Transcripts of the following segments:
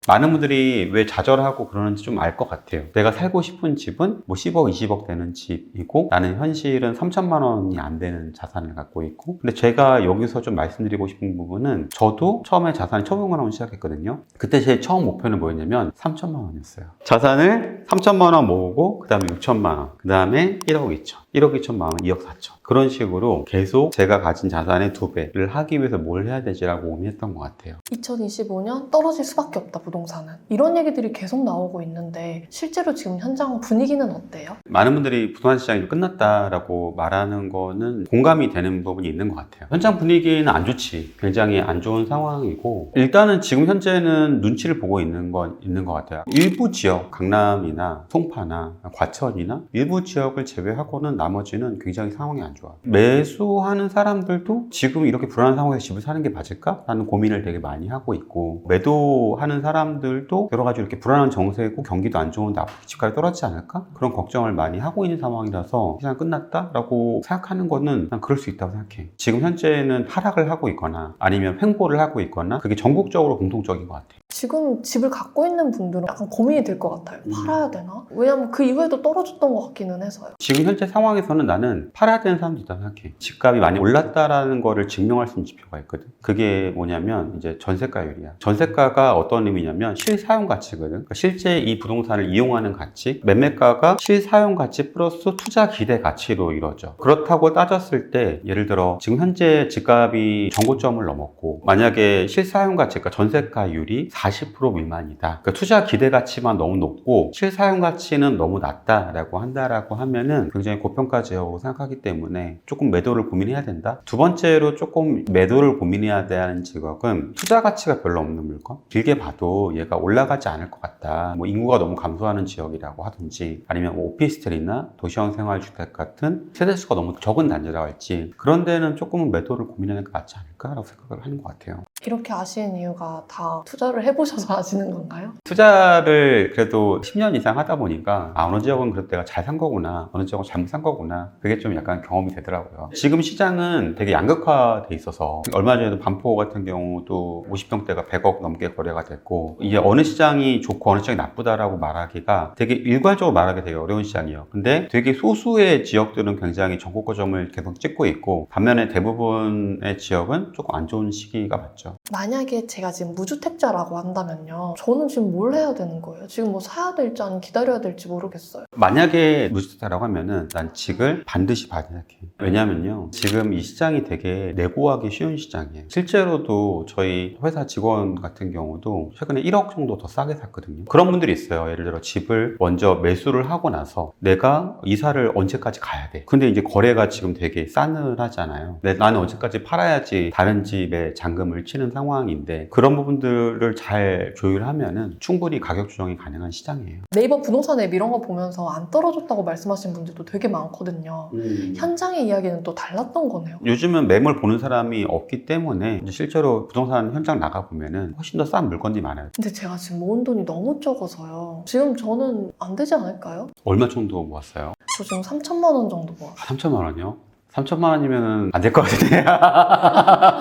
많은 분들이 왜 좌절하고 그러는지 좀 알 것 같아요. 내가 살고 싶은 집은 뭐 10억, 20억 되는 집이고 나는 현실은 3천만 원이 안 되는 자산을 갖고 있고, 근데 제가 여기서 좀 말씀드리고 싶은 부분은 저도 처음에 자산이 1,500만 원 시작했거든요. 그때 제 처음 목표는 뭐였냐면 3천만 원이었어요. 자산을 3천만 원 모으고 그 다음에 6천만 원, 그 다음에 1억 2천, 1억 2천만 원, 2억 4천, 그런 식으로 계속 제가 가진 자산의 2배를 하기 위해서 뭘 해야 되지라고 고민했던 것 같아요. 2025년 떨어질 수밖에 없다, 부동산은. 이런 얘기들이 계속 나오고 있는데 실제로 지금 현장 분위기는 어때요? 많은 분들이 부동산 시장이 끝났다라고 말하는 거는 공감이 되는 부분이 있는 것 같아요. 현장 분위기는 안 좋지. 굉장히 안 좋은 상황이고, 일단은 지금 현재는 눈치를 보고 있는 건 있는 것 같아요. 일부 지역, 강남이나 송파나 과천이나 일부 지역을 제외하고는 나머지는 굉장히 상황이 안 좋아. 매수하는 사람들도 지금 이렇게 불안한 상황에서 집을 사는 게 맞을까? 라는 고민을 되게 많이 하고 있고, 매도하는 사람들도 여러 가지 이렇게 불안한 정세고 경기도 안 좋은데 앞으로 집값이 떨어지지 않을까? 그런 걱정을 많이 하고 있는 상황이라서 시장 끝났다라고 생각하는 거는 난 그럴 수 있다고 생각해. 지금 현재는 하락을 하고 있거나 아니면 횡보를 하고 있거나 그게 전국적으로 공통적인 것 같아. 지금 집을 갖고 있는 분들은 약간 고민이 될 것 같아요. 팔아야 되나? 왜냐면 그 이후에도 떨어졌던 것 같기는 해서요. 지금 현재 상황에서는 나는 팔아야 되는 사람도 있다고 생각해. 집값이 많이 올랐다라는 거를 증명할 수 있는 지표가 있거든. 그게 뭐냐면 이제 전세가율이야. 전세가가 어떤 의미냐면 실사용 가치거든. 그러니까 실제 이 부동산을 이용하는 가치, 매매가가 실사용 가치 플러스 투자 기대 가치로 이루어져. 그렇다고 따졌을 때 예를 들어 지금 현재 집값이 정고점을 넘었고 만약에 실사용 가치, 그러니까 전세가율이 40% 미만이다. 그러니까 투자 기대 가치만 너무 높고 실사용 가치는 너무 낮다라고 한다라고 하면은 굉장히 고평가 지역으로 생각하기 때문에 조금 매도를 고민해야 된다. 두 번째로 조금 매도를 고민해야 되는 지역은 투자 가치가 별로 없는 물건. 길게 봐도 얘가 올라가지 않을 것 같다. 뭐 인구가 너무 감소하는 지역이라고 하든지 아니면 뭐 오피스텔이나 도시형 생활주택 같은 세대수가 너무 적은 단지라고 할지 그런 데는 조금은 매도를 고민하는 게 맞지 않을까라고 생각을 하는 것 같아요. 이렇게 아시는 이유가 다 투자를 해보셔서 아시는 건가요? 투자를 그래도 10년 이상 하다 보니까 어느 지역은 그래도 내가 잘 산 거구나, 어느 지역은 잘못 산 거구나, 그게 좀 약간 경험이 되더라고요. 지금 시장은 되게 양극화돼 있어서 얼마 전에도 반포 같은 경우도 50평대가 100억 넘게 거래가 됐고, 이게 어느 시장이 좋고 어느 시장이 나쁘다라고 말하기가 되게 일괄적으로 말하기 되게 어려운 시장이에요. 근데 되게 소수의 지역들은 굉장히 전고점을 계속 찍고 있고 반면에 대부분의 지역은 조금 안 좋은 시기가 맞죠. 만약에 제가 지금 무주택자라고 한다면요. 저는 지금 뭘 해야 되는 거예요? 지금 뭐 사야 될지 아니면 기다려야 될지 모르겠어요. 만약에 무주택자라고 하면은 난 직을 반드시 봐야 생각해. 왜냐면요, 지금 이 시장이 되게 내고하기 쉬운 시장이에요. 실제로도 저희 회사 직원 같은 경우도 최근에 1억 정도 더 싸게 샀거든요. 그런 분들이 있어요. 예를 들어 집을 먼저 매수를 하고 나서 내가 이사를 언제까지 가야 돼. 근데 이제 거래가 지금 되게 싸늘하잖아요. 나는 언제까지 팔아야지 다른 집에 잔금을 치는 상황인데 그런 부분들을 잘 조율하면은 충분히 가격 조정이 가능한 시장이에요. 네이버 부동산 앱 이런 거 보면서 안 떨어졌다고 말씀하신 분들도 되게 많거든요. 현장의 이야기는 또 달랐던 거네요. 요즘은 매물 보는 사람이 없기 때문에 이제 실제로 부동산 현장 나가보면은 훨씬 더 싼 물건들이 많아요. 근데 제가 지금 모은 돈이 너무 적어서요. 지금 저는 안 되지 않을까요? 얼마 정도 모았어요? 저 지금 3천만 원 정도 모았어요. 3천만 원이요? 3천만 원이면 안 될 것 같은데.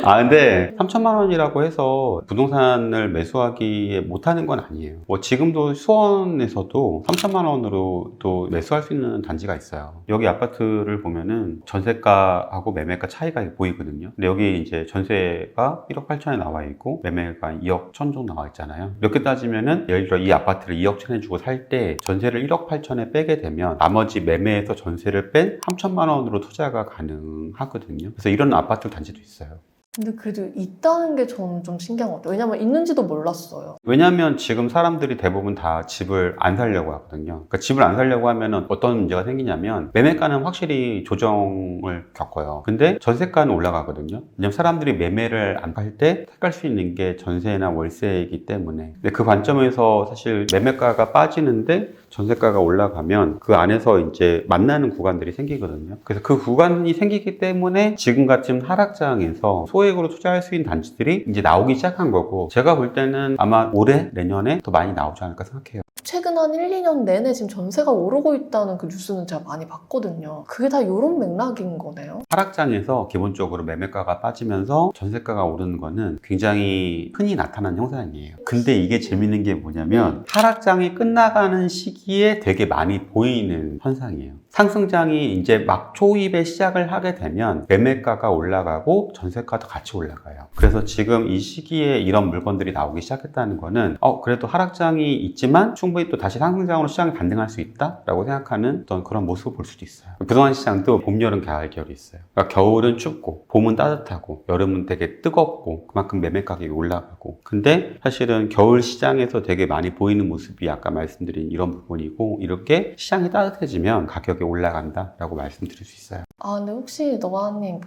근데 3천만 원이라고 해서 부동산을 매수하기에 못하는 건 아니에요. 뭐 지금도 수원에서도 3천만 원으로 또 매수할 수 있는 단지가 있어요. 여기 아파트를 보면은 전세가하고 매매가 차이가 보이거든요. 근데 여기 이제 전세가 1억 8천에 나와 있고 매매가 2억 1천 정도 나와 있잖아요. 이렇게 따지면은 예를 들어 이 아파트를 2억 1천에 주고 살 때 전세를 1억 8천에 빼게 되면 나머지 매매에서 전세를 뺀 3천만 원으로 투자가 가능하거든요. 그래서 이런 아파트 단지도 있어요. 근데 그래도 있다는 게 저는 좀 신기한 것 같아요. 왜냐면 있는지도 몰랐어요. 왜냐하면 지금 사람들이 대부분 다 집을 안 살려고 하거든요. 그러니까 집을 안 살려고 하면 어떤 문제가 생기냐면 매매가는 확실히 조정을 겪어요. 근데 전세가는 올라가거든요. 왜냐면 사람들이 매매를 안 팔 때 택할 수 있는 게 전세나 월세이기 때문에. 근데 그 관점에서 사실 매매가가 빠지는데 전세가가 올라가면 그 안에서 이제 만나는 구간들이 생기거든요. 그래서 그 구간이 생기기 때문에 지금 같은 하락장에서 소액으로 투자할 수 있는 단지들이 이제 나오기 시작한 거고, 제가 볼 때는 아마 올해 내년에 더 많이 나오지 않을까 생각해요. 최근 한 1, 2년 내내 지금 전세가 오르고 있다는 그 뉴스는 제가 많이 봤거든요. 그게 다 이런 맥락인 거네요. 하락장에서 기본적으로 매매가가 빠지면서 전세가가 오르는 거는 굉장히 흔히 나타나는 현상이에요. 근데 이게 재밌는 게 뭐냐면 하락장이 끝나가는 시기에 되게 많이 보이는 현상이에요. 상승장이 이제 막 초입에 시작을 하게 되면 매매가가 올라가고 전세가도 같이 올라가요. 그래서 지금 이 시기에 이런 물건들이 나오기 시작했다는 거는 그래도 하락장이 있지만 충분히 또 다시 상승장으로 시장이 반등할 수 있다라고 생각하는 어떤 그런 모습을 볼 수도 있어요. 부동산 시장도 봄, 여름, 가을, 겨울이 있어요. 그러니까 겨울은 춥고 봄은 따뜻하고 여름은 되게 뜨겁고 그만큼 매매 가격이 올라가고, 근데 사실은 겨울 시장에서 되게 많이 보이는 모습이 아까 말씀드린 이런 부분이고, 이렇게 시장이 따뜻해지면 가격이 올라간다라고 말씀드릴 수 있어요. 근데 혹시 노아님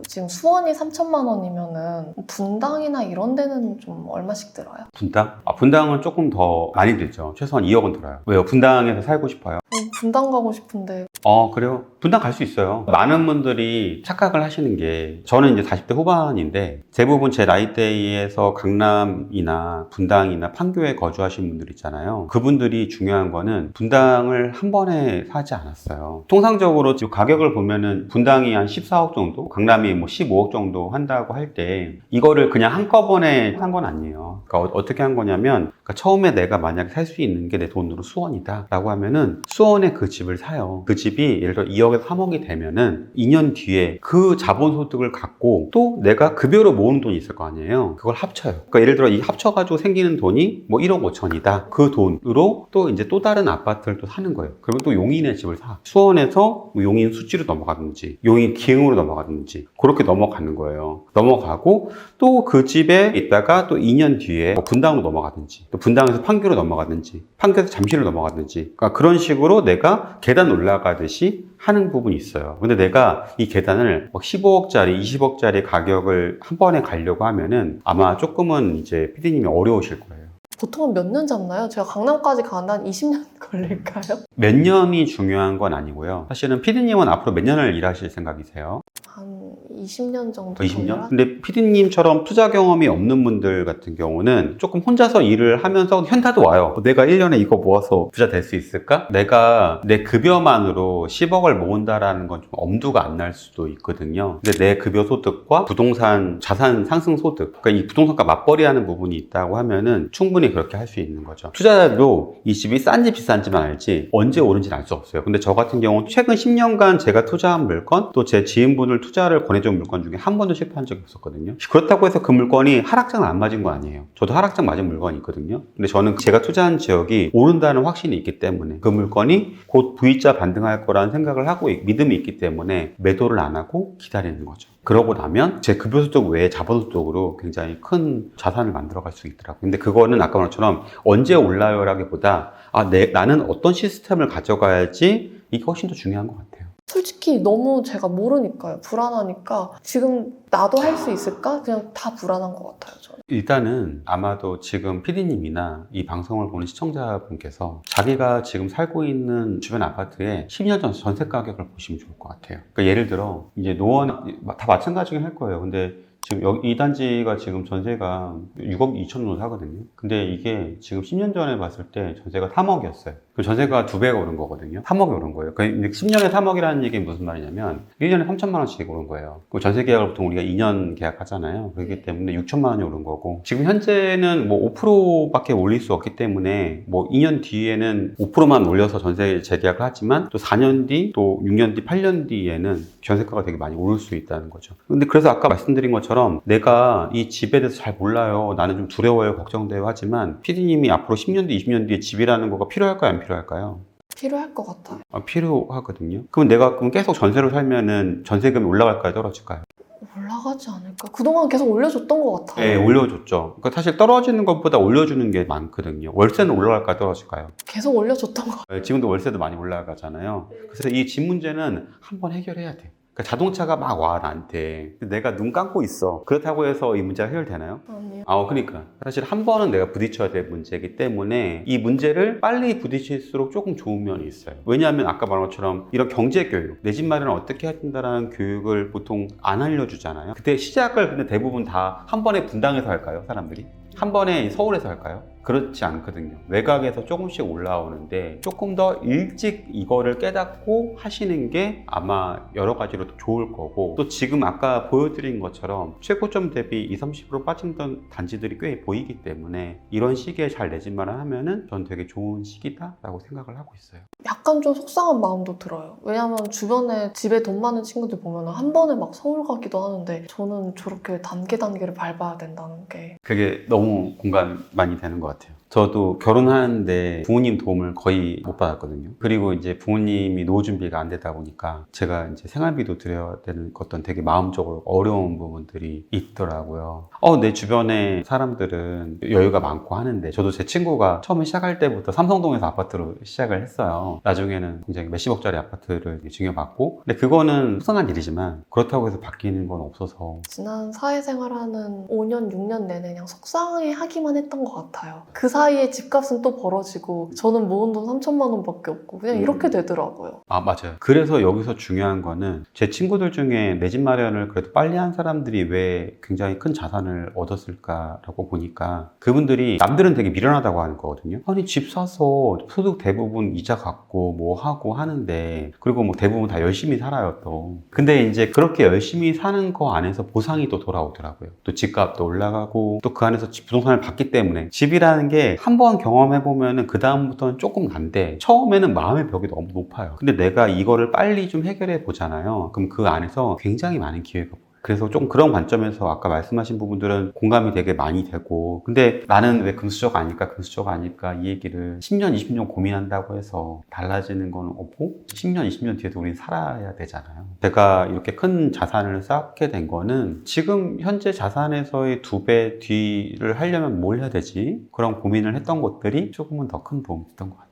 지금 수원이 3천만 원이면은 분당이나 이런 데는 좀 얼마씩 들어요? 분당? 분당은 조금 더 많이 들죠. 최소한 2억 원 들어요. 왜요? 분당에서 살고 싶어요? 분당 가고 싶은데. 그래요? 분당 갈 수 있어요. 많은 분들이 착각을 하시는 게, 저는 이제 40대 후반인데 대부분 제 나이대에서 강남이나 분당이나 판교에 거주하신 분들 있잖아요. 그분들이 중요한 거는 분당을 한 번에 사지 않았어요. 통상적으로 지금 가격을 보면은 분당이 한 14억 정도, 강남이 뭐 15억 정도 한다고 할 때 이거를 그냥 한꺼번에 산 건 아니에요. 그러니까 어떻게 한 거냐면, 그러니까 처음에 내가 만약에 살 수 있는 게 내 돈으로 수원이다 라고 하면은 수원에 그 집을 사요. 그 집이 예를 들어 2억에서 3억이 되면은 2년 뒤에 그 자본소득을 갖고 또 내가 급여로 모은 돈이 있을 거 아니에요. 그걸 합쳐요. 그러니까 예를 들어 이 합쳐가지고 생기는 돈이 뭐 1억 5천이다. 그 돈으로 또 이제 또 다른 아파트를 또 사는 거예요. 그러면 또 용인의 집을 사. 수원에서 뭐 용인 수지로 넘어가든지 용인 기흥으로 넘어가든지 그렇게 넘어가는 거예요. 넘어가고 또 그 집에 있다가 또 2년 뒤에 뭐 분당으로 넘어가든지, 또 분당에서 판교로 넘어가든지, 판교에서 잠실로 넘어가든지, 그러니까 그런 식으로 내가 계단 올라가듯이 하는 부분이 있어요. 근데 내가 이 계단을 막 15억짜리, 20억짜리 가격을 한 번에 가려고 하면은 아마 조금은 이제 PD님이 어려우실 거예요. 보통은 몇 년 잡나요? 제가 강남까지 가는데 한 20년 걸릴까요? 몇 년이 중요한 건 아니고요. 사실은 PD님은 앞으로 몇 년을 일하실 생각이세요? 한 20년 정도. 20년? 근데 PD님처럼 투자 경험이 없는 분들 같은 경우는 조금 혼자서 일을 하면서 현타도 와요. 내가 1년에 이거 모아서 부자 될 수 있을까? 내가 내 급여만으로 10억을 모은다라는 건 좀 엄두가 안 날 수도 있거든요. 근데 내 급여 소득과 부동산 자산 상승 소득, 그러니까 이 부동산과 맞벌이 하는 부분이 있다고 하면은 충분히 그렇게 할 수 있는 거죠. 투자자도 이 집이 싼지 비싼지만 알지 언제 오른지는 알 수 없어요. 근데 저 같은 경우는 최근 10년간 제가 투자한 물건, 또 제 지인분을 투자를 권해준 물건 중에 한 번도 실패한 적이 없었거든요. 그렇다고 해서 그 물건이 하락장을 안 맞은 건 아니에요. 저도 하락장 맞은 물건이 있거든요. 근데 저는 제가 투자한 지역이 오른다는 확신이 있기 때문에, 그 물건이 곧 V자 반등할 거라는 생각을 하고 믿음이 있기 때문에 매도를 안 하고 기다리는 거죠. 그러고 나면 제 급여소득 외에 자본소득으로 굉장히 큰 자산을 만들어갈 수 있더라고요. 근데 그거는 아까 말한 것처럼 언제 올라요라기보다 나는 어떤 시스템을 가져가야지, 이게 훨씬 더 중요한 것 같아요. 솔직히 너무 제가 모르니까요. 불안하니까 지금 나도 할 수 있을까? 그냥 다 불안한 것 같아요, 저는. 일단은 아마도 지금 PD님이나 이 방송을 보는 시청자분께서 자기가 지금 살고 있는 주변 아파트의 10년 전 전세 가격을 보시면 좋을 것 같아요. 그러니까 예를 들어 이제 노원 다 마찬가지긴 할 거예요. 근데 지금 이 단지가 지금 전세가 6억 2천 정도 하거든요. 근데 이게 지금 10년 전에 봤을 때 전세가 3억이었어요. 그 전세가 2배가 오른 거거든요. 3억이 오른 거예요. 그러니까 10년에 3억이라는 얘기는 무슨 말이냐면 1년에 3천만 원씩 오른 거예요. 그 전세 계약을 보통 우리가 2년 계약하잖아요. 그렇기 때문에 6천만 원이 오른 거고, 지금 현재는 뭐 5%밖에 올릴 수 없기 때문에 뭐 2년 뒤에는 5%만 올려서 전세 재계약을 하지만 또 4년 뒤, 또 6년 뒤, 8년 뒤에는 전세가가 되게 많이 오를 수 있다는 거죠. 근데 그래서 아까 말씀드린 것처럼 내가 이 집에 대해서 잘 몰라요, 나는 좀 두려워요, 걱정돼요 하지만 PD님이 앞으로 10년 뒤, 20년 뒤에 집이라는 거가 필요할까요, 안 필요할까요? 필요할 것 같아요. 필요하거든요. 그럼 내가 계속 전세로 살면은 전세금이 올라갈까요, 떨어질까요? 올라가지 않을까? 그동안 계속 올려줬던 것 같아요. 네, 올려줬죠. 그러니까 사실 떨어지는 것보다 올려주는 게 많거든요. 월세는 올라갈까요, 떨어질까요? 계속 올려줬던 것 같아요. 네, 지금도 월세도 많이 올라가잖아요. 그래서 이 집 문제는 한번 해결해야 돼. 그러니까 자동차가 막 와, 나한테. 내가 눈 감고 있어. 그렇다고 해서 이 문제가 해결되나요? 아니요. 그러니까 사실 한 번은 내가 부딪혀야 될 문제이기 때문에 이 문제를 빨리 부딪힐수록 조금 좋은 면이 있어요. 왜냐하면 아까 말한 것처럼 이런 경제 교육, 내 집 마련을 어떻게 해야 된다는 교육을 보통 안 알려주잖아요. 그때 시작을 근데 대부분 다 한 번에 분당에서 할까요, 사람들이? 한 번에 서울에서 할까요? 그렇지 않거든요. 외곽에서 조금씩 올라오는데 조금 더 일찍 이거를 깨닫고 하시는 게 아마 여러 가지로 더 좋을 거고, 또 지금 아까 보여드린 것처럼 최고점 대비 20, 30% 빠진던 단지들이 꽤 보이기 때문에 이런 시기에 잘 내집만을 하면은 전 되게 좋은 시기다라고 생각을 하고 있어요. 약간 좀 속상한 마음도 들어요. 왜냐면 주변에 집에 돈 많은 친구들 보면 한 번에 막 서울 가기도 하는데 저는 저렇게 단계를 밟아야 된다는 게. 그게 너무 공감이 많이 되는 것 같아요. 저도 결혼하는데 부모님 도움을 거의 못 받았거든요. 그리고 이제 부모님이 노후 준비가 안 되다 보니까 제가 이제 생활비도 드려야 되는 어떤 되게 마음적으로 어려운 부분들이 있더라고요. 내 주변에 사람들은 여유가 많고 하는데, 저도 제 친구가 처음에 시작할 때부터 삼성동에서 아파트로 시작을 했어요. 나중에는 굉장히 몇십억짜리 아파트를 증여받고, 근데 그거는 속상한 일이지만 그렇다고 해서 바뀌는 건 없어서. 지난 사회생활하는 5년, 6년 내내 그냥 속상해 하기만 했던 것 같아요. 그 사이에 집값은 또 벌어지고 저는 모은 돈 3천만 원밖에 없고 그냥 이렇게 되더라고요. 맞아요. 그래서 여기서 중요한 거는 제 친구들 중에 내 집 마련을 그래도 빨리 한 사람들이 왜 굉장히 큰 자산을 얻었을까라고 보니까, 그분들이 남들은 되게 미련하다고 하는 거거든요. 아니, 집 사서 소득 대부분 이자 갚고 뭐 하고 하는데, 그리고 뭐 대부분 다 열심히 살아요 또. 근데 이제 그렇게 열심히 사는 거 안에서 보상이 또 돌아오더라고요. 또 집값도 올라가고 또 그 안에서 부동산을 받기 때문에, 집이라는 게 한 번 경험해보면은 그 다음부터는 조금 난데 처음에는 마음의 벽이 너무 높아요. 근데 내가 이거를 빨리 좀 해결해 보잖아요. 그럼 그 안에서 굉장히 많은 기회가 보여요. 그래서 좀 그런 관점에서 아까 말씀하신 부분들은 공감이 되게 많이 되고, 근데 나는 왜 금수저가 아닐까 이 얘기를 10년, 20년 고민한다고 해서 달라지는 건 없고, 10년, 20년 뒤에도 우리는 살아야 되잖아요. 제가 이렇게 큰 자산을 쌓게 된 거는 지금 현재 자산에서의 2배 뒤를 하려면 뭘 해야 되지? 그런 고민을 했던 것들이 조금은 더 큰 도움이 됐던 것 같아요.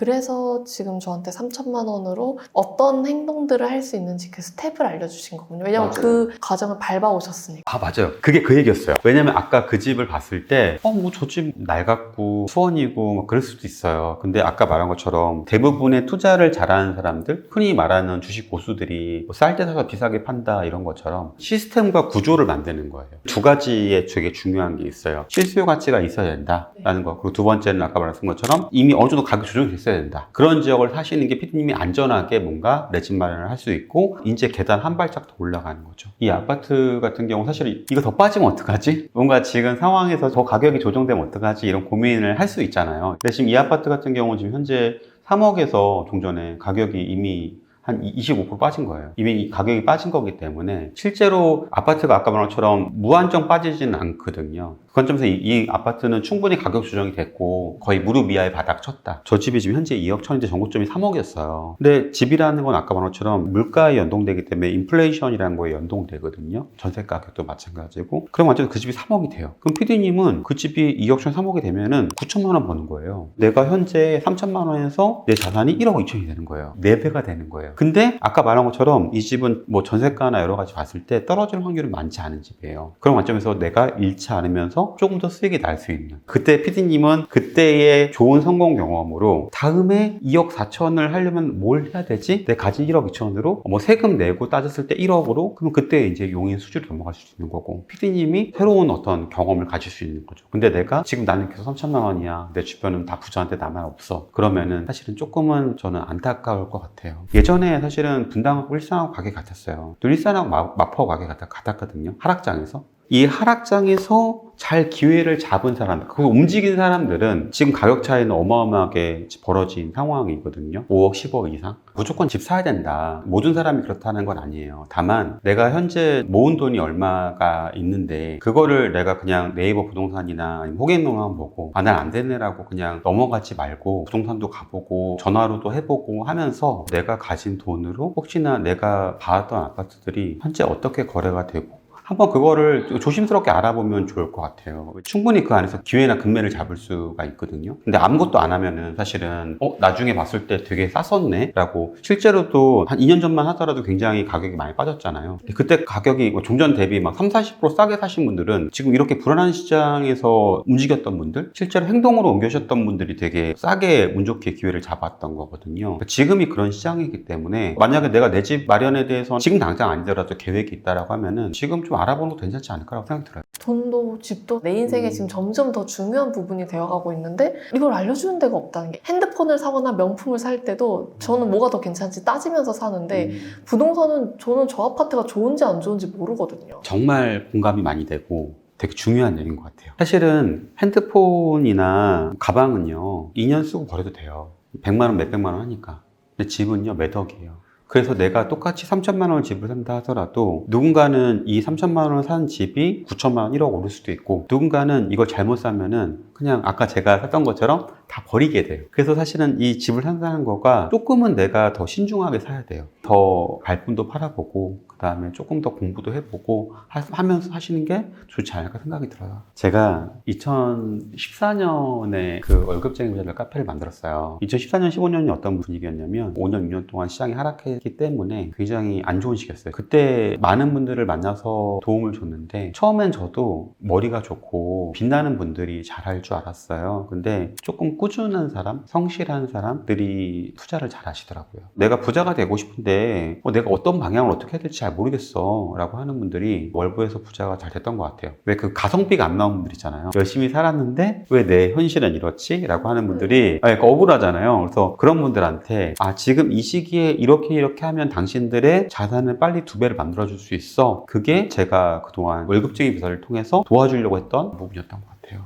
그래서 지금 저한테 3천만 원으로 어떤 행동들을 할 수 있는지 그 스텝을 알려주신 거군요. 왜냐면 맞아요. 그 과정을 밟아오셨으니까. 맞아요. 그게 그 얘기였어요. 왜냐면 아까 그 집을 봤을 때 저 집 낡았고 수원이고 뭐 그럴 수도 있어요. 근데 아까 말한 것처럼 대부분의 투자를 잘하는 사람들, 흔히 말하는 주식 고수들이 쌀 때 사서 비싸게 판다 이런 것처럼 시스템과 구조를 만드는 거예요. 두 가지에 되게 중요한 게 있어요. 실수요 가치가 있어야 된다라는 거. 그리고 두 번째는 아까 말한 것처럼 이미 어느 정도 가격 조정이 됐어야 된다. 그런 지역을 사시는 게 피디님이 안전하게 뭔가 내 집 마련을 할 수 있고, 이제 계단 한 발짝 더 올라가는 거죠. 이 아파트 같은 경우 사실 이거 더 빠지면 어떡하지? 뭔가 지금 상황에서 더 가격이 조정되면 어떡하지? 이런 고민을 할 수 있잖아요. 근데 지금 이 아파트 같은 경우 지금 현재 3억에서 종전에 가격이 이미 한 25% 빠진 거예요. 이미 가격이 빠진 거기 때문에 실제로 아파트가 아까 말한 것처럼 무한정 빠지지는 않거든요. 그 관점에서 이 아파트는 충분히 가격 조정이 됐고 거의 무릎 이하에 바닥 쳤다. 저 집이 지금 현재 2억 천인데 전고점이 3억이었어요. 근데 집이라는 건 아까 말한 것처럼 물가에 연동되기 때문에 인플레이션이라는 거에 연동되거든요. 전세 가격도 마찬가지고. 그럼 완전 그 집이 3억이 돼요. 그럼 PD님은 그 집이 2억 천 3억이 되면은 9천만 원 버는 거예요. 내가 현재 3천만 원에서 내 자산이 1억 2천이 되는 거예요. 4배가 되는 거예요. 근데 아까 말한 것처럼 이 집은 뭐 전세가나 여러 가지 봤을 때 떨어질 확률이 많지 않은 집이에요. 그런 관점에서 내가 잃지 않으면서 조금 더 수익이 날 수 있는, 그때 PD님은 그때의 좋은 성공 경험으로 다음에 2억 4천을 하려면 뭘 해야 되지? 내 가진 1억 2천으로 뭐 세금 내고 따졌을 때 1억으로 그럼 그때 이제 용인 수주로 넘어갈 수 있는 거고, PD님이 새로운 어떤 경험을 가질 수 있는 거죠. 근데 내가 지금 나는 계속 3천만 원이야, 내 주변은 다 부자한테 나만 없어, 그러면은 사실은 조금은 저는 안타까울 것 같아요. 예전에 사실은 분당하고 일산하고 가게 같았어요. 또 일산하고 마포 가게 같았거든요. 하락장에서. 이 하락장에서 잘 기회를 잡은 사람들, 그 움직인 사람들은 지금 가격 차이는 어마어마하게 벌어진 상황이거든요. 5억, 10억 이상. 무조건 집 사야 된다. 모든 사람이 그렇다는 건 아니에요. 다만 내가 현재 모은 돈이 얼마가 있는데 그거를 내가 그냥 네이버 부동산이나 호갱노만 보고 난 안 되네라고 그냥 넘어가지 말고 부동산도 가보고 전화로도 해보고 하면서 내가 가진 돈으로 혹시나 내가 봐왔던 아파트들이 현재 어떻게 거래가 되고 한번 그거를 조심스럽게 알아보면 좋을 것 같아요. 충분히 그 안에서 기회나 금매를 잡을 수가 있거든요. 근데 아무것도 안 하면은 사실은 나중에 봤을 때 되게 쌌었네 라고, 실제로도 한 2년 전만 하더라도 굉장히 가격이 많이 빠졌잖아요. 그때 가격이 종전 대비 막 30-40% 싸게 사신 분들은 지금 이렇게 불안한 시장에서 움직였던 분들, 실제로 행동으로 옮겨셨던 분들이 되게 싸게 운 좋게 기회를 잡았던 거거든요. 지금이 그런 시장이기 때문에 만약에 내가 내 집 마련에 대해서 지금 당장 아니더라도 계획이 있다라고 하면은 지금 좀 알아보는 것도 괜찮지 않을까라고 생각이 들어요. 돈도 집도 내 인생에 지금 점점 더 중요한 부분이 되어가고 있는데 이걸 알려주는 데가 없다는 게, 핸드폰을 사거나 명품을 살 때도 저는 뭐가 더 괜찮지 따지면서 사는데 부동산은 저는 저 아파트가 좋은지 안 좋은지 모르거든요. 정말 공감이 많이 되고 되게 중요한 얘기인 것 같아요. 사실은 핸드폰이나 가방은요 2년 쓰고 버려도 돼요. 100만 원, 몇백만 원 하니까. 근데 집은요 몇 억이에요. 그래서 내가 똑같이 3천만 원을 집을 산다 하더라도 누군가는 이 3천만 원을 산 집이 9천만 원, 1억 오를 수도 있고, 누군가는 이걸 잘못 사면은 그냥 아까 제가 샀던 것처럼 다 버리게 돼요. 그래서 사실은 이 집을 산다는 거가 조금은 내가 더 신중하게 사야 돼요. 더 발품도 팔아보고 그 다음에 조금 더 공부도 해보고 하면서 하시는 게 좋지 않을까 생각이 들어요. 제가 2014년에 그 월급쟁이 부자들 카페를 만들었어요. 2014년, 15년이 어떤 분위기였냐면 5년, 6년 동안 시장이 하락했기 때문에 굉장히 안 좋은 시기였어요. 그때 많은 분들을 만나서 도움을 줬는데 처음엔 저도 머리가 좋고 빛나는 분들이 잘할 줄 알았어요. 근데 조금 꾸준한 사람, 성실한 사람들이 투자를 잘 하시더라고요. 내가 부자가 되고 싶은데 내가 어떤 방향을 어떻게 해야 될지 잘 모르겠어 라고 하는 분들이 월부에서 부자가 잘 됐던 것 같아요. 왜 그 가성비가 안 나온 분들 있잖아요. 열심히 살았는데 왜 내 현실은 이렇지? 라고 하는 분들이 억울하잖아요. 그래서 그런 분들한테 지금 이 시기에 이렇게 하면 당신들의 자산을 빨리 2배를 만들어줄 수 있어. 그게 제가 그동안 월급쟁이 부자를 통해서 도와주려고 했던 부분이었던 것 같아요.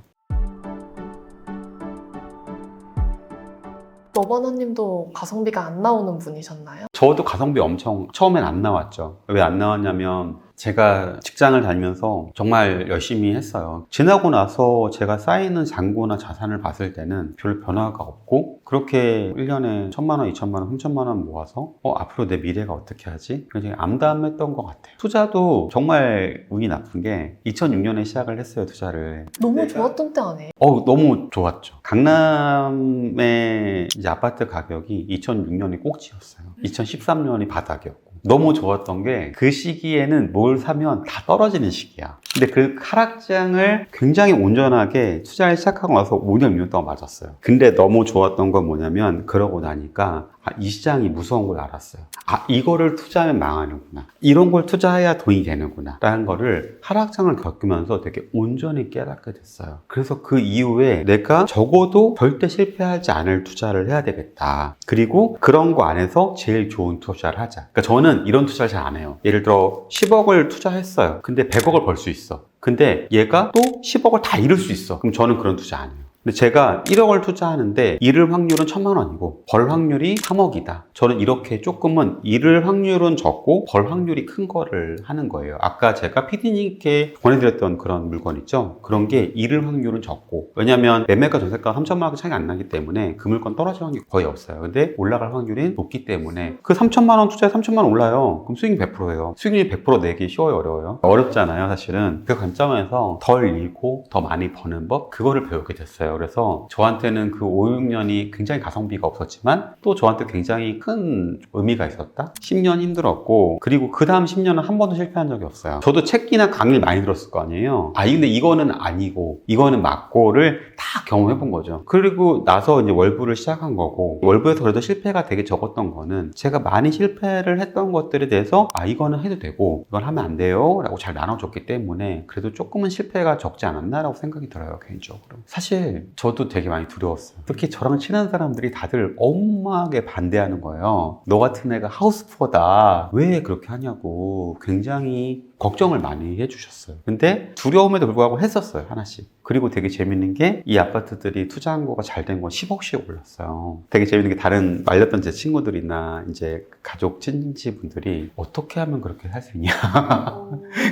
너버너님도 가성비가 안 나오는 분이셨나요? 저도 가성비 엄청 처음엔 안 나왔죠. 왜 안 나왔냐면 제가 직장을 다니면서 정말 열심히 했어요. 지나고 나서 제가 쌓이는 잔고나 자산을 봤을 때는 별 변화가 없고, 그렇게 1년에 1,000만 원, 2,000만 원, 3,000만 원 모아서 앞으로 내 미래가 어떻게 하지? 굉장히 암담했던 것 같아요. 투자도 정말 운이 나쁜 게 2006년에 시작을 했어요, 투자를. 너무 좋았던 때 아니에요? 너무 좋았죠. 강남의 이제 아파트 가격이 2006년이 꼭지였어요. 2013년이 바닥이었고. 너무 좋았던 게 그 시기에는 뭘 사면 다 떨어지는 시기야. 근데 그 하락장을 굉장히 온전하게 투자를 시작하고 나서 5년, 6년 동안 맞았어요. 근데 너무 좋았던 건 뭐냐면 그러고 나니까 이 시장이 무서운 걸 알았어요. 이거를 투자하면 망하는구나. 이런 걸 투자해야 돈이 되는구나. 라는 거를 하락장을 겪으면서 되게 온전히 깨닫게 됐어요. 그래서 그 이후에 내가 적어도 절대 실패하지 않을 투자를 해야 되겠다. 그리고 그런 거 안에서 제일 좋은 투자를 하자. 그러니까 저는 이런 투자를 잘 안 해요. 예를 들어 10억을 투자했어요. 근데 100억을 벌 수 있어. 근데 얘가 또 10억을 다 잃을 수 있어. 그럼 저는 그런 투자 안 해요. 근데 제가 1억을 투자하는데 잃을 확률은 1,000만 원이고 벌 확률이 3억이다. 저는 이렇게 조금은 잃을 확률은 적고 벌 확률이 큰 거를 하는 거예요. 아까 제가 PD님께 권해드렸던 그런 물건 있죠? 그런 게 잃을 확률은 적고, 왜냐면 매매가 전세가가 3천만 원 차이 안 나기 때문에 그 물건 떨어질 확률이 거의 없어요. 근데 올라갈 확률이 높기 때문에 그 3천만 원 투자에 3천만 원 올라요. 그럼 수익이 100%예요. 수익률이 100% 내기 쉬워요, 어려워요? 어렵잖아요, 사실은. 그 관점에서 덜 잃고 더 많이 버는 법, 그거를 배우게 됐어요. 그래서 저한테는 그 5, 6년이 굉장히 가성비가 없었지만 또 저한테 굉장히 큰 의미가 있었다. 10년 힘들었고, 그리고 그 다음 10년은 한 번도 실패한 적이 없어요. 저도 책이나 강의를 많이 들었을 거 아니에요. 근데 이거는 아니고 이거는 맞고를 다 경험해 본 거죠. 그리고 나서 이제 월부를 시작한 거고, 월부에서 그래도 실패가 되게 적었던 거는 제가 많이 실패를 했던 것들에 대해서 이거는 해도 되고 이건 하면 안 돼요 라고 잘 나눠줬기 때문에 그래도 조금은 실패가 적지 않았나 라고 생각이 들어요, 개인적으로. 사실 저도 되게 많이 두려웠어요. 특히 저랑 친한 사람들이 다들 엄하게 반대하는 거예요. 너 같은 애가 하우스푸어다, 왜 그렇게 하냐고 굉장히 걱정을 많이 해주셨어요. 근데 두려움에도 불구하고 했었어요, 하나씩. 그리고 되게 재밌는 게 이 아파트들이 투자한 거가 잘 된 건 10억씩 올랐어요. 되게 재밌는 게 다른 말렸던 제 친구들이나 이제 가족 친지분들이 어떻게 하면 그렇게 살 수 있냐.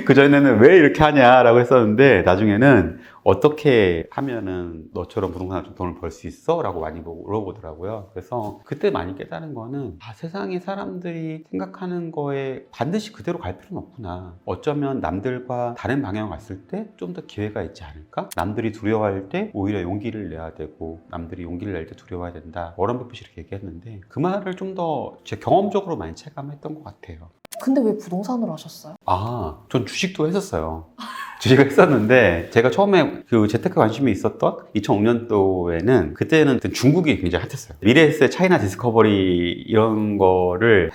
그전에는 왜 이렇게 하냐라고 했었는데 나중에는 어떻게 하면은 너처럼 부동산을 좀 돈을 벌 수 있어? 라고 많이 물어보더라고요. 그래서 그때 많이 깨달은 거는 세상에 사람들이 생각하는 거에 반드시 그대로 갈 필요는 없구나. 어쩌면 남들과 다른 방향을 갔을 때 좀 더 기회가 있지 않을까? 남들이 두려워할 때 오히려 용기를 내야 되고, 남들이 용기를 낼 때 두려워야 된다. 워런 버핏이 이렇게 얘기했는데 그 말을 좀 더 제 경험적으로 많이 체감했던 것 같아요. 근데 왜 부동산으로 하셨어요? 전 주식도 했었어요. 주식을 했었는데 제가 처음에 그 재테크 관심이 있었던 2005년도에는 그때는 중국이 굉장히 핫했어요. 미래에셋, 차이나 디스커버리 이런 거를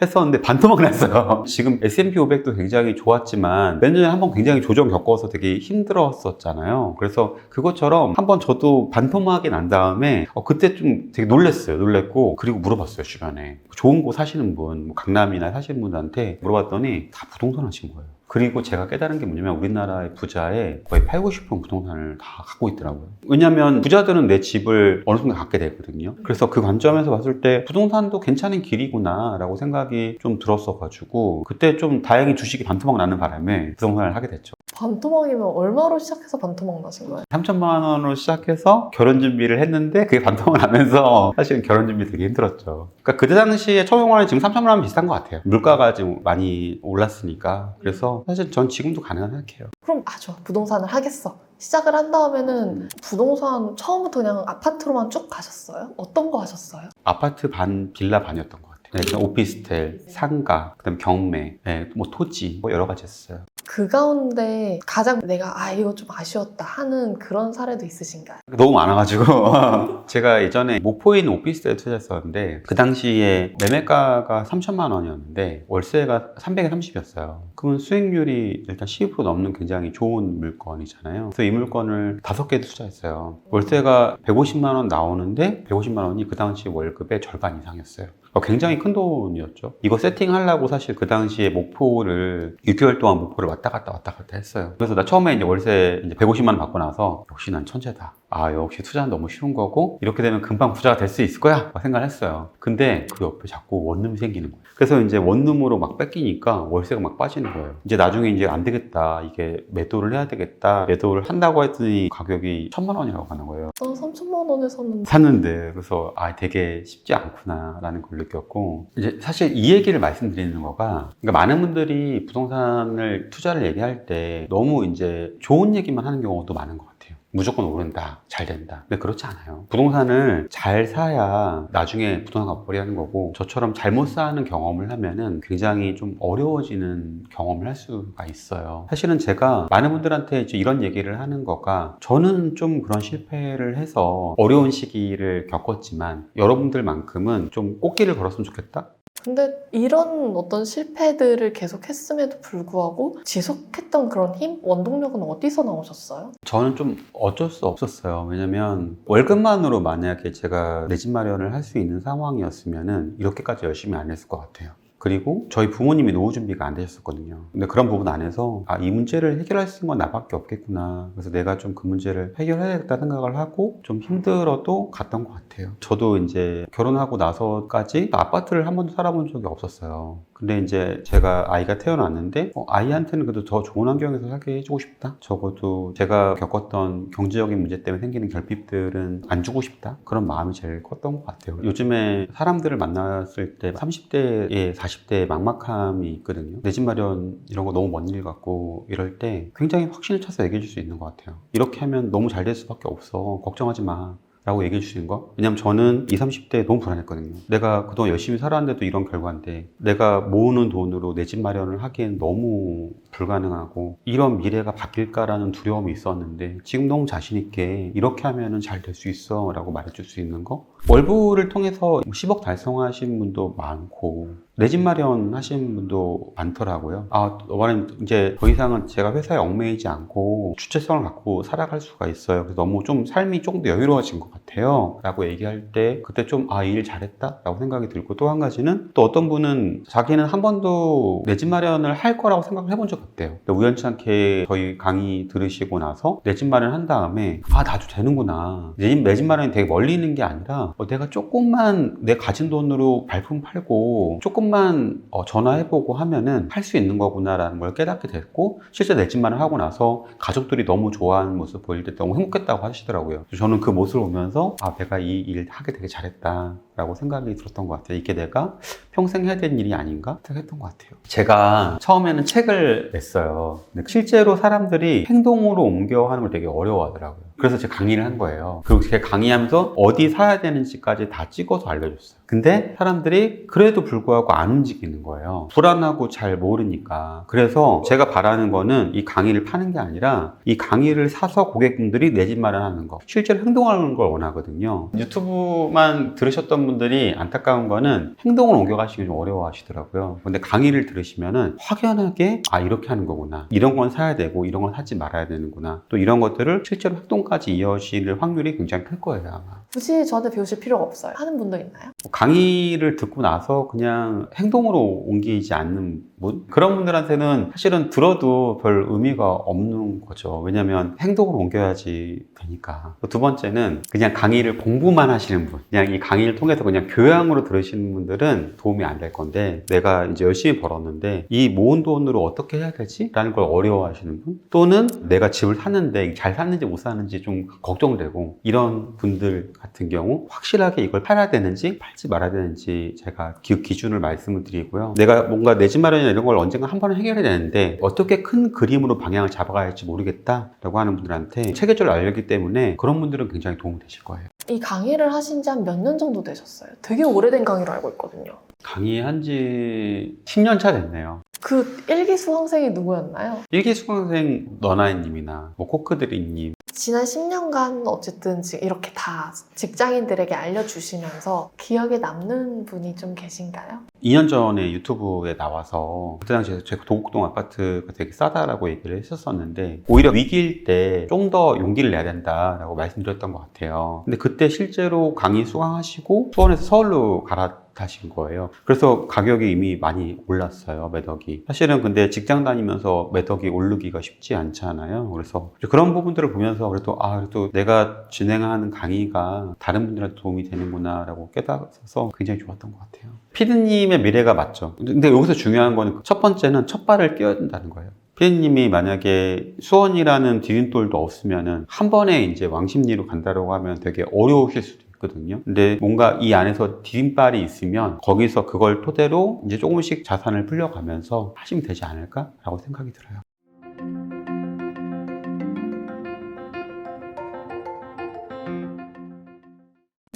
했었는데 반토막 났어요. 지금 S&P 500도 굉장히 좋았지만 몇 년에 한 번 굉장히 조정 겪어서 되게 힘들었었잖아요. 그래서 그것처럼 한번 저도 반토막이 난 다음에 그때 좀 되게 놀랬고 그리고 물어봤어요. 주변에 좋은 곳 사시는 분, 뭐 강남이나 사시는 분한테 물어봤더니 다 부동산 하신 거예요. 그리고 제가 깨달은 게 뭐냐면 우리나라의 부자의 거의 80, 90% 부동산을 다 갖고 있더라고요. 왜냐하면 부자들은 내 집을 어느 순간 갖게 되거든요. 그래서 그 관점에서 봤을 때 부동산도 괜찮은 길이구나 라고 생각이 좀 들었어가지고 그때 좀 다행히 주식이 반토막 나는 바람에 부동산을 하게 됐죠. 반토막이면 얼마로 시작해서 반토막 나신 거예요? 3천만 원으로 시작해서 결혼 준비를 했는데 그게 반토막 나면서 사실은 결혼 준비 되게 힘들었죠. 그러니까 그때 당시에 초용원은 지금 3천만 원 비슷한 것 같아요. 물가가 지금 많이 올랐으니까. 그래서 사실 전 지금도 가능한 생각해요. 그럼 좋아. 부동산을 하겠어. 시작을 한 다음에는 부동산 처음부터 그냥 아파트로만 쭉 가셨어요? 어떤 거 하셨어요? 아파트 반, 빌라 반이었던 것 같아요. 네, 오피스텔, 상가, 그다음 경매, 네, 뭐 토지, 뭐 여러 가지 했어요. 그 가운데 가장 내가 이거 좀 아쉬웠다 하는 그런 사례도 있으신가요? 너무 많아가지고 제가 예전에 목포에 있는 오피스텔에 투자했었는데 그 당시에 매매가가 3천만 원이었는데 월세가 330이었어요. 그러면 수익률이 일단 12% 넘는 굉장히 좋은 물건이잖아요. 그래서 이 물건을 5개 투자했어요. 월세가 150만 원 나오는데 150만 원이 그 당시 월급의 절반 이상이었어요. 굉장히 큰 돈이었죠. 이거 세팅하려고 사실 그 당시에 목포를 6개월 동안 목포를 왔다 갔다 했어요. 그래서 나 처음에 이제 월세 이제 150만 원 받고 나서 역시 난 천재다. 역시 투자는 너무 쉬운 거고 이렇게 되면 금방 부자가 될 수 있을 거야 생각을 했어요. 근데 그 옆에 자꾸 원룸이 생기는 거예요. 그래서 이제 원룸으로 막 뺏기니까 월세가 막 빠지는 거예요. 이제 나중에 이제 안 되겠다. 이게 매도를 해야 되겠다. 매도를 한다고 했더니 가격이 1,000만 원이라고 하는 거예요. 3천만 원에 샀는데 그래서 되게 쉽지 않구나라는 걸 느꼈고 이제 사실 이 얘기를 말씀드리는 거가 그러니까 많은 분들이 부동산을 투자를 얘기할 때 너무 이제 좋은 얘기만 하는 경우도 많은 것 같아요. 무조건 오른다, 잘 된다. 근데 그렇지 않아요. 부동산을 잘 사야 나중에 부동산 갚벌이 하는 거고 저처럼 잘못 사는 경험을 하면은 굉장히 좀 어려워지는 경험을 할 수가 있어요. 사실은 제가 많은 분들한테 이제 이런 얘기를 하는 거가 저는 좀 그런 실패를 해서 어려운 시기를 겪었지만 여러분들만큼은 좀 꽃길을 걸었으면 좋겠다. 근데 이런 어떤 실패들을 계속 했음에도 불구하고 지속했던 그런 힘, 원동력은 어디서 나오셨어요? 저는 좀 어쩔 수 없었어요. 왜냐면 월급만으로 만약에 제가 내 집 마련을 할 수 있는 상황이었으면은 이렇게까지 열심히 안 했을 것 같아요. 그리고 저희 부모님이 노후 준비가 안 되셨었거든요. 근데 그런 부분 안에서 이 문제를 해결할 수 있는 건 나밖에 없겠구나. 그래서 내가 좀 그 문제를 해결해야겠다 생각을 하고 좀 힘들어도 갔던 것 같아요. 저도 이제 결혼하고 나서까지 아파트를 한 번도 살아본 적이 없었어요. 근데 이제 제가 아이가 태어났는데 아이한테는 그래도 더 좋은 환경에서 살게 해주고 싶다. 적어도 제가 겪었던 경제적인 문제 때문에 생기는 결핍들은 안 주고 싶다. 그런 마음이 제일 컸던 것 같아요. 요즘에 사람들을 만났을 때 30대에 40대의 막막함이 있거든요. 내 집 마련 이런 거 너무 먼 일 같고 이럴 때 굉장히 확신을 차서 얘기해 줄 수 있는 것 같아요. 이렇게 하면 너무 잘 될 수밖에 없어. 걱정하지 마. 라고 얘기해 주시는 거. 왜냐면 저는 20, 30대에 너무 불안했거든요. 내가 그동안 열심히 살았는데도 이런 결과인데 내가 모으는 돈으로 내 집 마련을 하기엔 너무 불가능하고 이런 미래가 바뀔까라는 두려움이 있었는데 지금 너무 자신 있게 이렇게 하면은 잘 될 수 있어 라고 말해줄 수 있는 거. 월부를 통해서 10억 달성하신 분도 많고 내 집 마련 하신 분도 많더라고요. 이번엔 이제 더 이상은 제가 회사에 얽매이지 않고 주체성을 갖고 살아갈 수가 있어요. 그래서 너무 좀 삶이 조금 더 여유로워진 것 같아요. 라고 얘기할 때 그때 좀 이 일 잘했다 라고 생각이 들고 또 한 가지는 또 어떤 분은 자기는 한 번도 내 집 마련을 할 거라고 생각을 해본 적이 없대요. 우연치 않게 저희 강의 들으시고 나서 내 집 마련 한 다음에 나도 되는구나. 내 집 마련이 되게 멀리 있는 게 아니라 내가 조금만 내 가진 돈으로 발품 팔고 조금만 전화해보고 하면은 할 수 있는 거구나라는 걸 깨닫게 됐고 실제 내 집 마련 하고 나서 가족들이 너무 좋아하는 모습 보일 때 너무 행복했다고 하시더라고요. 저는 그 모습을 보면서 내가 이 일 하게 되게 잘했다. 라고 생각이 들었던 것 같아요. 이게 내가 평생 해야 되는 일이 아닌가 생각했던 것 같아요. 제가 처음에는 책을 냈어요. 근데 실제로 사람들이 행동으로 옮겨 하는 걸 되게 어려워하더라고요. 그래서 제가 강의를 한 거예요. 그리고 제가 강의하면서 어디 사야 되는지까지 다 찍어서 알려줬어요. 근데 사람들이 그래도 불구하고 안 움직이는 거예요. 불안하고 잘 모르니까. 그래서 제가 바라는 거는 이 강의를 파는 게 아니라 이 강의를 사서 고객분들이 내 집 마련하는 거, 실제로 행동하는 걸 원하거든요. 유튜브만 들으셨던 분들이 안타까운 거는 행동을 옮겨가시기 좀 어려워하시더라고요. 근데 강의를 들으시면은 확연하게 아 이렇게 하는 거구나, 이런 건 사야 되고 이런 건 사지 말아야 되는구나, 또 이런 것들을 실제로 행동까지 이어질 확률이 굉장히 클 거예요 아마. 굳이 저한테 배우실 필요가 없어요. 하는 분도 있나요? 강의를 듣고 나서 그냥 행동으로 옮기지 않는 분? 그런 분들한테는 사실은 들어도 별 의미가 없는 거죠. 왜냐면 행동으로 옮겨야지 되니까. 두 번째는 그냥 강의를 공부만 하시는 분, 그냥 이 강의를 통해서 그냥 교양으로 들으시는 분들은 도움이 안 될 건데, 내가 이제 열심히 벌었는데 이 모은 돈으로 어떻게 해야 되지? 라는 걸 어려워하시는 분, 또는 내가 집을 샀는데 잘 샀는지 못 샀는지 좀 걱정되고, 이런 분들 같은 경우 확실하게 이걸 팔아야 되는지 팔지 말아야 되는지 제가 기준을 말씀을 드리고요. 내가 뭔가 내 집 마련이나 이런 걸 언젠가 한 번은 해결해야 되는데 어떻게 큰 그림으로 방향을 잡아가야 할지 모르겠다라고 하는 분들한테 체계적으로 알려기 때문에 그런 분들은 굉장히 도움이 되실 거예요. 이 강의를 하신 지 한 몇 년 정도 되셨어요? 되게 오래된 강의로 알고 있거든요. 강의한 지 10년 차 됐네요. 그 일기 수강생이 누구였나요? 일기 수강생 너나이님이나 뭐 코크드림님, 지난 10년간 어쨌든 이렇게 다 직장인들에게 알려주시면서 기억에 남는 분이 좀 계신가요? 2년 전에 유튜브에 나와서 그때 당시에 제가 도곡동 아파트가 되게 싸다라고 얘기를 했었었는데, 오히려 위기일 때 좀 더 용기를 내야 된다라고 말씀드렸던 것 같아요. 근데 그때 실제로 강의 수강하시고 수원에서 서울로 갈아타신 거예요. 그래서 가격이 이미 많이 올랐어요, 매덕이. 사실은 근데 직장 다니면서 매덕이 오르기가 쉽지 않잖아요. 그래서 그런 부분들을 보면서 그래도 그래도 내가 진행하는 강의가 다른 분들한테 도움이 되는구나 라고 깨달아서 굉장히 좋았던 것 같아요. 피디님의 미래가 맞죠. 근데 여기서 중요한 거는 첫 번째는 첫 발을 끼워야 된다는 거예요. 피디님이 만약에 수원이라는 디딤돌도 없으면은 한 번에 이제 왕십리로 간다고 하면 되게 어려우실 수도 있거든요. 근데 뭔가 이 안에서 디딤발이 있으면 거기서 그걸 토대로 이제 조금씩 자산을 불려가면서 하시면 되지 않을까라고 생각이 들어요.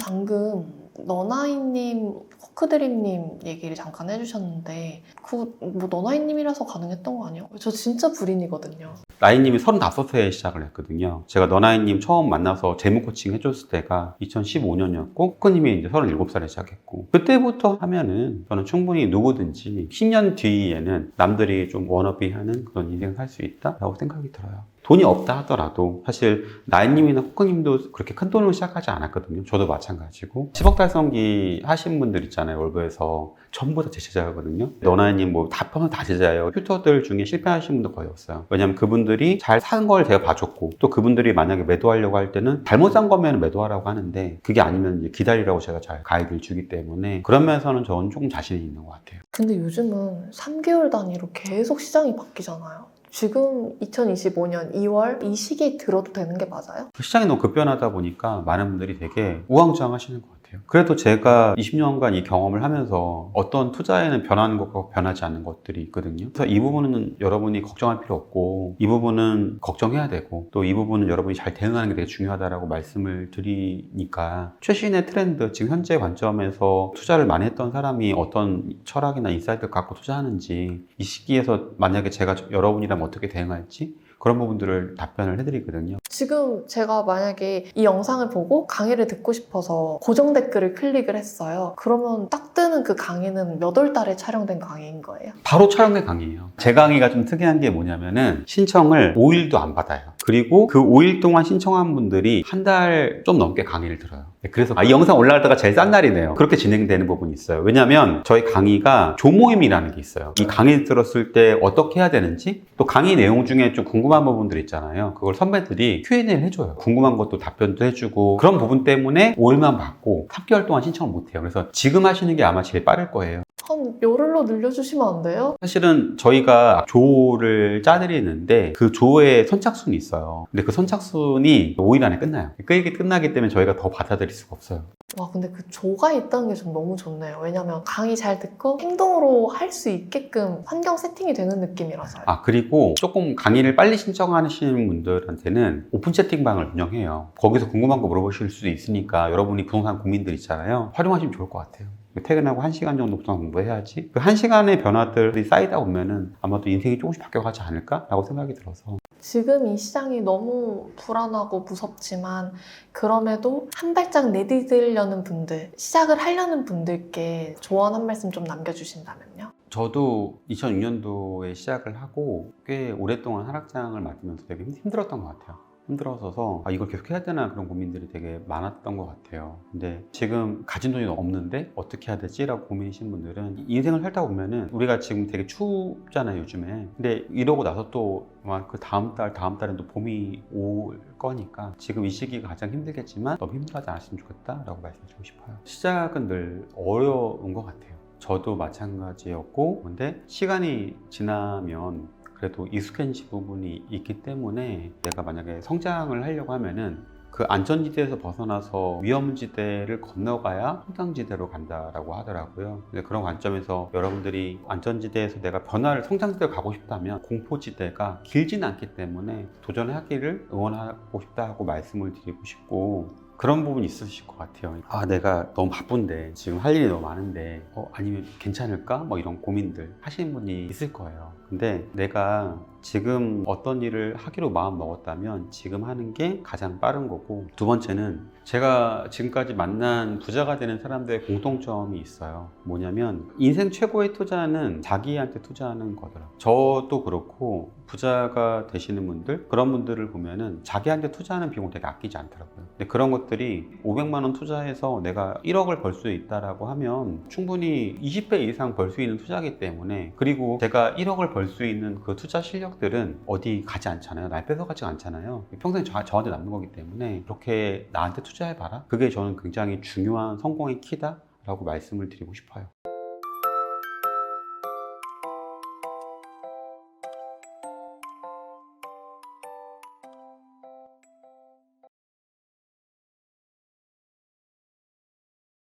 방금 너나이님, 코크드림님 얘기를 잠깐 해주셨는데 뭐 너나이님이라서 가능했던 거 아니에요? 저 진짜 불인이거든요. 나이님이 35세에 시작을 했거든요. 제가 너나이님 처음 만나서 재무 코칭 해줬을 때가 2015년이었고, 코크님이 이제 37살에 시작했고, 그때부터 하면은 저는 충분히 누구든지 10년 뒤에는 남들이 좀 워너비 하는 그런 인생을 살 수 있다라고 생각이 들어요. 돈이 없다 하더라도 사실 나인님이나 코크님도 그렇게 큰 돈으로 시작하지 않았거든요. 저도 마찬가지고 10억 달성기 하신 분들 있잖아요. 월부에서 전부 다 제 제자거든요. 너나이님 뭐 다 포함해서 다 제자예요. 튜터들 중에 실패하신 분도 거의 없어요. 왜냐면 그분들이 잘 산 걸 제가 봐줬고, 또 그분들이 만약에 매도하려고 할 때는 잘못 산 거면 매도하라고 하는데 그게 아니면 이제 기다리라고 제가 잘 가이드를 주기 때문에 그런 면에서는 저는 조금 자신이 있는 것 같아요. 근데 요즘은 3개월 단위로 계속 시장이 바뀌잖아요. 지금 2025년 2월 이 시기에 들어도 되는 게 맞아요? 시장이 너무 급변하다 보니까 많은 분들이 되게 우왕좌왕 하시는 것 같아요. 그래도 제가 20년간 이 경험을 하면서 어떤 투자에는 변하는 것과 변하지 않는 것들이 있거든요. 그래서 이 부분은 여러분이 걱정할 필요 없고, 이 부분은 걱정해야 되고, 또 이 부분은 여러분이 잘 대응하는 게 되게 중요하다고 말씀을 드리니까, 최신의 트렌드, 지금 현재 관점에서 투자를 많이 했던 사람이 어떤 철학이나 인사이트를 갖고 투자하는지, 이 시기에서 만약에 제가 여러분이라면 어떻게 대응할지, 그런 부분들을 답변을 해드리거든요. 지금 제가 만약에 이 영상을 보고 강의를 듣고 싶어서 고정 댓글을 클릭을 했어요. 그러면 딱 뜨는 그 강의는 몇 월 달에 촬영된 강의인 거예요? 바로 촬영된 강의예요. 제 강의가 좀 특이한 게 뭐냐면은 신청을 5일도 안 받아요. 그리고 그 5일 동안 신청한 분들이 한 달 좀 넘게 강의를 들어요. 그래서 이 영상 올라갈 때가 제일 싼 날이네요. 그렇게 진행되는 부분이 있어요. 왜냐면 저희 강의가 조모임이라는 게 있어요. 이 강의 들었을 때 어떻게 해야 되는지, 또 강의 내용 중에 좀 궁금한 부분들 있잖아요. 그걸 선배들이 Q&A를 해줘요. 궁금한 것도 답변도 해주고, 그런 부분 때문에 5일만 받고 3개월 동안 신청을 못해요. 그래서 지금 하시는 게 아마 제일 빠를 거예요. 한 열흘로 늘려주시면 안 돼요? 사실은 저희가 조를 짜드리는데 그 조의 선착순이 있어요. 근데 그 선착순이 5일 안에 끝나요. 그 끝나기 때문에 저희가 더 받아들일 수가 없어요. 와, 근데 그 조가 있다는 게 좀 너무 좋네요. 왜냐면 강의 잘 듣고 행동으로 할 수 있게끔 환경 세팅이 되는 느낌이라서요. 그리고 조금 강의를 빨리 신청하시는 분들한테는 오픈 채팅방을 운영해요. 거기서 궁금한 거 물어보실 수도 있으니까 여러분이 부동산 고민들 있잖아요. 활용하시면 좋을 것 같아요. 퇴근하고 1시간 정도 부동산 공부해야지. 그 1시간의 변화들이 쌓이다 보면은 아마도 인생이 조금씩 바뀌어가지 않을까라고 생각이 들어서. 지금 이 시장이 너무 불안하고 무섭지만 그럼에도 한 발짝 내디디려는 분들, 시작을 하려는 분들께 조언 한 말씀 좀 남겨주신다면요? 저도 2006년도에 시작을 하고 꽤 오랫동안 하락장을 맞으면서 되게 힘들었던 것 같아요. 힘들어서 이걸 계속 해야 되나 그런 고민들이 되게 많았던 것 같아요. 근데 지금 가진 돈이 없는데 어떻게 해야 되지? 라고 고민이신 분들은 인생을 살다 보면은 우리가 지금 되게 춥잖아요, 요즘에. 근데 이러고 나서 또 그 다음 달엔 또 봄이 올 거니까 지금 이 시기가 가장 힘들겠지만 너무 힘들어하지 않았으면 좋겠다라고 말씀드리고 싶어요. 시작은 늘 어려운 것 같아요. 저도 마찬가지였고, 근데 시간이 지나면 그래도 익숙해진 부분이 있기 때문에 내가 만약에 성장을 하려고 하면은 그 안전지대에서 벗어나서 위험지대를 건너가야 성장지대로 간다라고 하더라고요. 근데 그런 관점에서 여러분들이 안전지대에서 내가 성장지대로 가고 싶다면 공포지대가 길진 않기 때문에 도전하기를 응원하고 싶다고 말씀을 드리고 싶고, 그런 부분이 있으실 것 같아요. 내가 너무 바쁜데 지금 할 일이 너무 많은데 아니면 괜찮을까? 이런 고민들 하시는 분이 있을 거예요. 근데 내가 지금 어떤 일을 하기로 마음 먹었다면 지금 하는 게 가장 빠른 거고, 두 번째는 제가 지금까지 만난 부자가 되는 사람들의 공통점이 있어요. 뭐냐면 인생 최고의 투자는 자기한테 투자하는 거더라고요. 저도 그렇고 부자가 되시는 분들, 그런 분들을 보면은 자기한테 투자하는 비용 되게 아끼지 않더라고요. 근데 그런 것들이 500만 원 투자해서 내가 1억을 벌 수 있다라고 하면 충분히 20배 이상 벌 수 있는 투자이기 때문에, 그리고 제가 1억을 벌 수 있는 그 투자 실력들은 어디 가지 않잖아요. 날 뺏어가지 않잖아요. 평생 저한테 남는 거기 때문에 그렇게 나한테 투자해봐라. 그게 저는 굉장히 중요한 성공의 키다 라고 말씀을 드리고 싶어요.